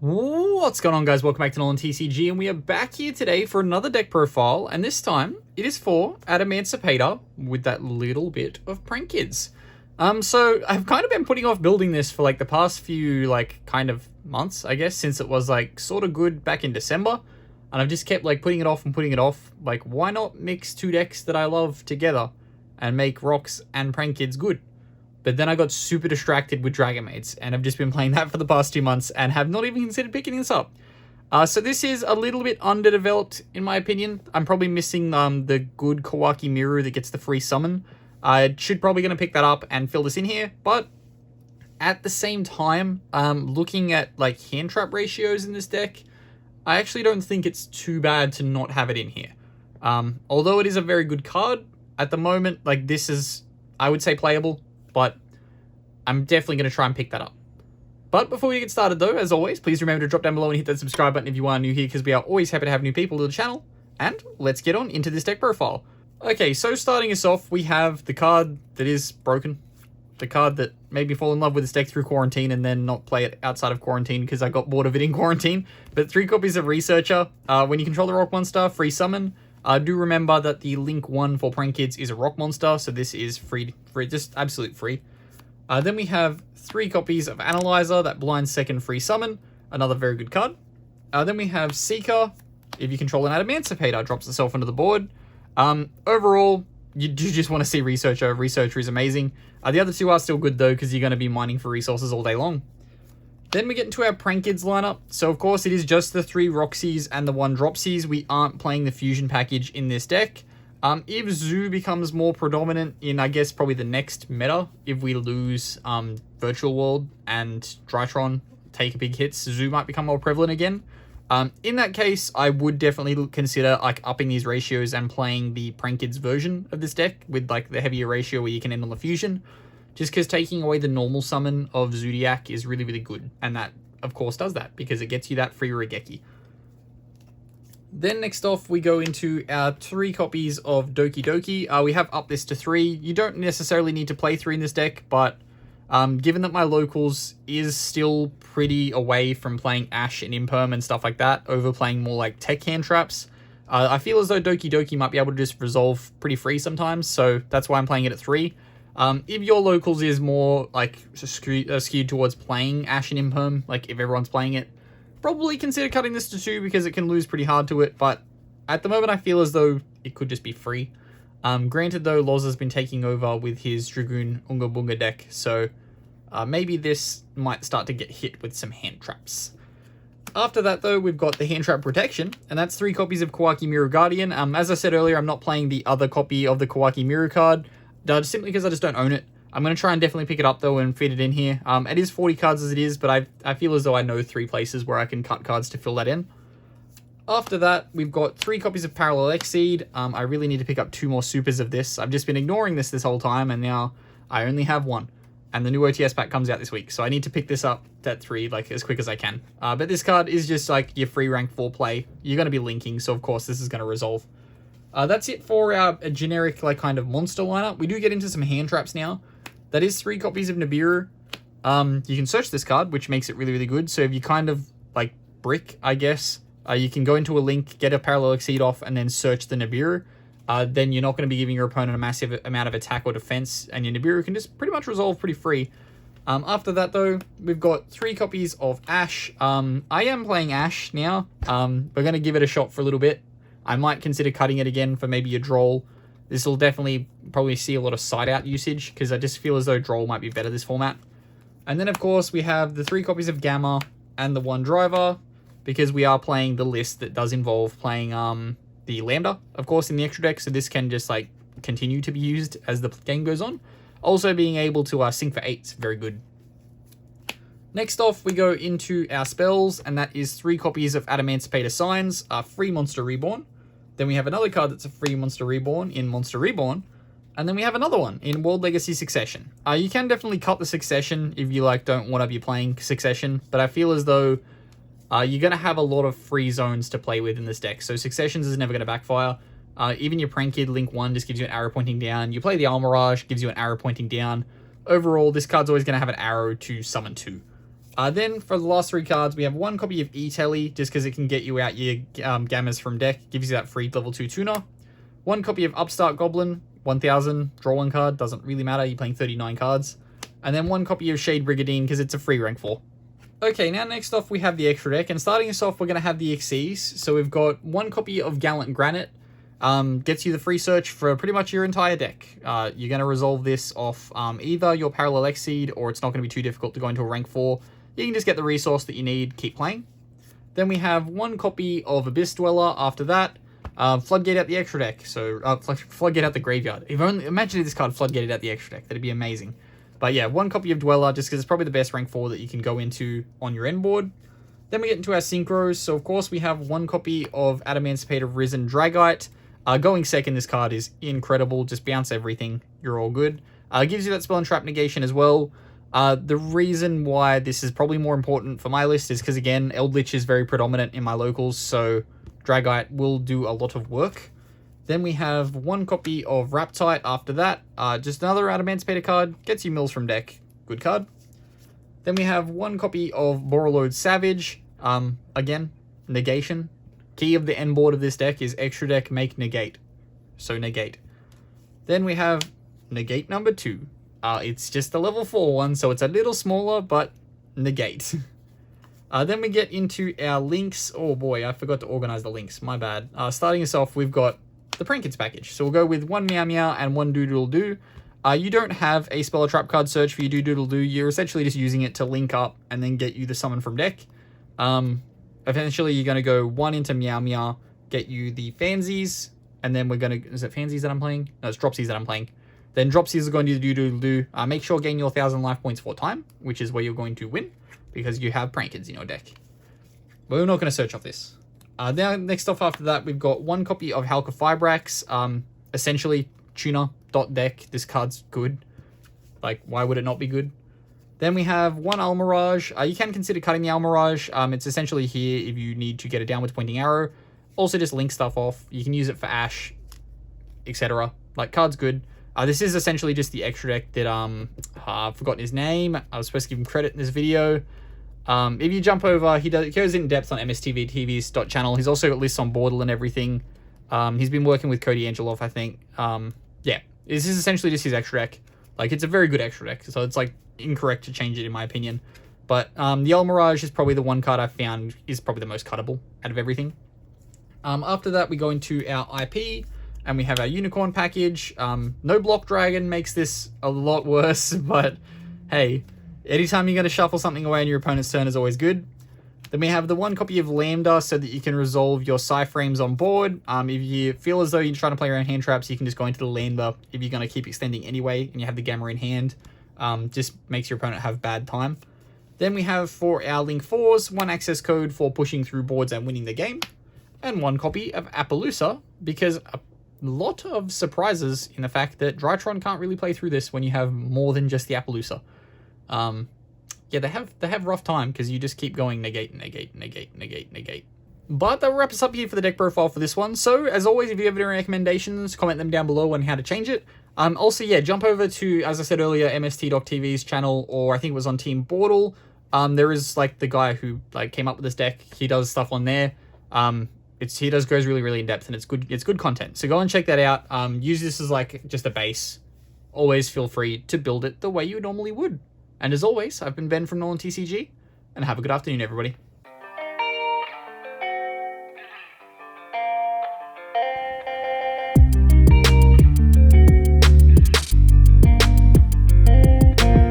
What's going on, guys? Welcome back to NolanTCG, and we are back here today for another deck profile, and this time it is for Adamancipator with that little bit of Prank Kids. So I've kind of been putting off building this for like the past few kind of months, I guess, since it was like sort of good back in December, and I've just kept like putting it off and putting it off. Like, why not mix two decks that I love together and make Rocks and Prank Kids good? But then I got super distracted with Dragon Mates, and I've just been playing that for the past 2 months and have not even considered picking this up. So this is a little bit underdeveloped, in my opinion. I'm probably missing the good Kawaki Miru that gets the free summon. I should probably going to pick that up and fill this in here, but at the same time, looking at like hand trap ratios in this deck, I actually don't think it's too bad to not have it in here. Although it is a very good card, at the moment, like this is, I would say, playable. But I'm definitely going to try and pick that up. But before we get started though, as always, please remember to drop down below and hit that subscribe button if you are new here, because we are always happy to have new people to the channel. And let's get on into this deck profile. Okay, so starting us off, we have the card that is broken. The card that made me fall in love with this deck through quarantine and then not play it outside of quarantine because I got bored of it in quarantine. But 3 copies of Researcher. When you control the rock monster, free summon. Do remember that the Link 1 for Prank Kids is a rock monster, so this is free, just absolute free. Then we have 3 copies of Analyzer, that blind second free summon, another very good card. Then we have Seeker. If you control an Adamancipator, drops itself onto the board. Overall, you do just want to see Researcher. Researcher is amazing. The other 2 are still good though, because you're going to be mining for resources all day long. Then we get into our Prank Kids lineup. So of course it is just the 3 Roxies and the 1 Dropsies. We aren't playing the fusion package in this deck. If Zoo becomes more predominant in, I guess, probably the next meta, if we lose Virtual World and Drytron take a big hits, Zoo might become more prevalent again. In that case, I would definitely consider like upping these ratios and playing the Prank Kids version of this deck with like the heavier ratio where you can end on the fusion. Just because taking away the normal summon of Zodiac is really, really good. And that, of course, does that because it gets you that free Regeki. Then next off, we go into our 3 copies of Doki Doki. We have upped this to 3. You don't necessarily need to play 3 in this deck, but given that my locals is still pretty away from playing Ash and Imperm and stuff like that, over playing more like tech hand traps, I feel as though Doki Doki might be able to just resolve pretty free sometimes, so that's why I'm playing it at 3. If your locals is more like skewed towards playing Ash and Imperm, like if everyone's playing it, probably consider cutting this to 2 because it can lose pretty hard to it. But at the moment, I feel as though it could just be free. Granted, though, Loz has been taking over with his Dragoon Unga Bunga deck, so maybe this might start to get hit with some hand traps. After that, though, we've got the hand trap protection, and that's 3 copies of Kawaki Miru Guardian. As I said earlier, I'm not playing the other copy of the Kawaki Miru card. Simply because I just don't own it. I'm going to try and definitely pick it up though and fit it in here. It is 40 cards as it is, but I feel as though I know 3 places where I can cut cards to fill that in. After that, we've got 3 copies of Parallel Exceed. I really need to pick up 2 more supers of this. I've just been ignoring this whole time, and now I only have 1. And the new OTS pack comes out this week, so I need to pick this up at 3 like as quick as I can. But this card is just like your free rank 4 play. You're going to be linking, so of course this is going to resolve. That's it for our generic like kind of monster lineup. We do get into some hand traps now. That is 3 copies of Nibiru. You can search this card, which makes it really, really good. So if you kind of like brick, I guess, you can go into a link, get a Parallel Exceed off, and then search the Nibiru. Then you're not going to be giving your opponent a massive amount of attack or defense, and your Nibiru can just pretty much resolve pretty free. After that, though, we've got 3 copies of Ash. I am playing Ash now. We're going to give it a shot for a little bit. I might consider cutting it again for maybe a Droll. This will definitely probably see a lot of side-out usage, because I just feel as though Droll might be better this format. And then, of course, we have the 3 copies of Gamma and the 1 Driver, because we are playing the list that does involve playing the Lambda, of course, in the extra deck, so this can just like continue to be used as the game goes on. Also being able to sync for 8 is very good. Next off, we go into our spells, and that is 3 copies of Adamancipator Signs, free Monster Reborn. Then we have another card that's a free Monster Reborn in Monster Reborn. And then we have another one in World Legacy Succession. You can definitely cut the Succession if you like don't want to be playing Succession, but I feel as though you're going to have a lot of free zones to play with in this deck. So Successions is never going to backfire. Even your Prank Kid Link 1 just gives you an arrow pointing down. You play the Almirage, gives you an arrow pointing down. Overall, this card's always going to have an arrow to summon 2. Then for the last 3 cards, we have 1 copy of E-Telly, just because it can get you out your gammas from deck. Gives you that free level 2 tuner. 1 copy of Upstart Goblin, 1000, draw 1 card, doesn't really matter, you're playing 39 cards. And then 1 copy of Shade Brigandine, because it's a free rank 4. Okay, now next off we have the extra deck, and starting us off we're going to have the Xyz. So we've got 1 copy of Gallant Granite, gets you the free search for pretty much your entire deck. You're going to resolve this off either your Parallel Exceed, or it's not going to be too difficult to go into a rank 4. You can just get the resource that you need, keep playing. Then we have 1 copy of Abyss Dweller after that. Floodgate out the extra deck, so Floodgate out the graveyard. Imagine if this card Floodgated out the extra deck, that'd be amazing. But yeah, 1 copy of Dweller, just because it's probably the best rank 4 that you can go into on your end board. Then we get into our synchros, so of course we have 1 copy of Adamancipator Risen Dragite. Going second, this card is incredible, just bounce everything, you're all good. Gives you that spell and trap negation as well. The reason why this is probably more important for my list is because, again, Eldritch is very predominant in my locals, so Dragite will do a lot of work. Then we have 1 copy of Raptite after that. Just another Adamancipator card. Gets you mills from deck. Good card. Then we have 1 copy of Borreload Savage. Again, negation. Key of the end board of this deck is extra deck, make negate. So negate. Then we have negate number 2. It's just a level 4 one, so it's a little smaller, but negate. Then we get into our links. Oh boy, I forgot to organize the links. My bad. Starting us off, we've got the Prankins package. So we'll go with 1 Meow Meow and 1 Doodle Doo. You don't have a spell or trap card search for your Doodle Doo. You're essentially just using it to link up and then get you the summon from deck. Eventually, you're going to go 1 into Meow Meow, get you the Fansies, and then we're going to... Is it Fansies that I'm playing? No, it's Dropsies that I'm playing. Then Dropsies are going to do Doodle Doo. Make sure gain your 1000 life points for time, which is where you're going to win, because you have Prankins in your deck. But we're not going to search off this. Now, next off after that, we've got 1 copy of Halka Fibrax. Essentially, tuner.deck. This card's good. Like, why would it not be good? Then we have 1 Almirage. You can consider cutting the Almirage. It's essentially here if you need to get a downwards pointing arrow. Also, just link stuff off. You can use it for Ash, etc. Like, card's good. This is essentially just the extra deck that, I've forgotten his name. I was supposed to give him credit in this video. If you jump over, he goes in depth on MSTVTV's channel. He's also got lists on Bordle and everything. He's been working with Cody Angeloff, I think. Yeah, this is essentially just his extra deck. Like, it's a very good extra deck, so it's, like, incorrect to change it, in my opinion. But the Almirage is probably the one card I've found is probably the most cuttable out of everything. After that, we go into our IP, and we have our Unicorn package. No Block Dragon makes this a lot worse, but hey, anytime you're going to shuffle something away on your opponent's turn is always good. Then we have the 1 copy of Lambda so that you can resolve your Psy-frames on board. If you feel as though you're trying to play around hand traps, you can just go into the Lambda if you're going to keep extending anyway and you have the Gamma in hand. Just makes your opponent have bad time. Then we have for our Link 4s, 1 access code for pushing through boards and winning the game. And 1 copy of Appaloosa, because a lot of surprises in the fact that Drytron can't really play through this when you have more than just the Appaloosa. Yeah, they have rough time because you just keep going negate, negate, negate, negate, negate. But that wraps us up here for the deck profile for this one. So, as always, if you have any recommendations, comment them down below on how to change it. Also, yeah, jump over to, as I said earlier, MST.TV's channel, or I think it was on Team Bordle. There is, like, the guy who, like, came up with this deck. He does stuff on there. Goes really, really in depth, and it's good content. So go and check that out. Use this as, like, just a base. Always feel free to build it the way you normally would. And as always, I've been Ben from NolanTCG, and have a good afternoon, everybody.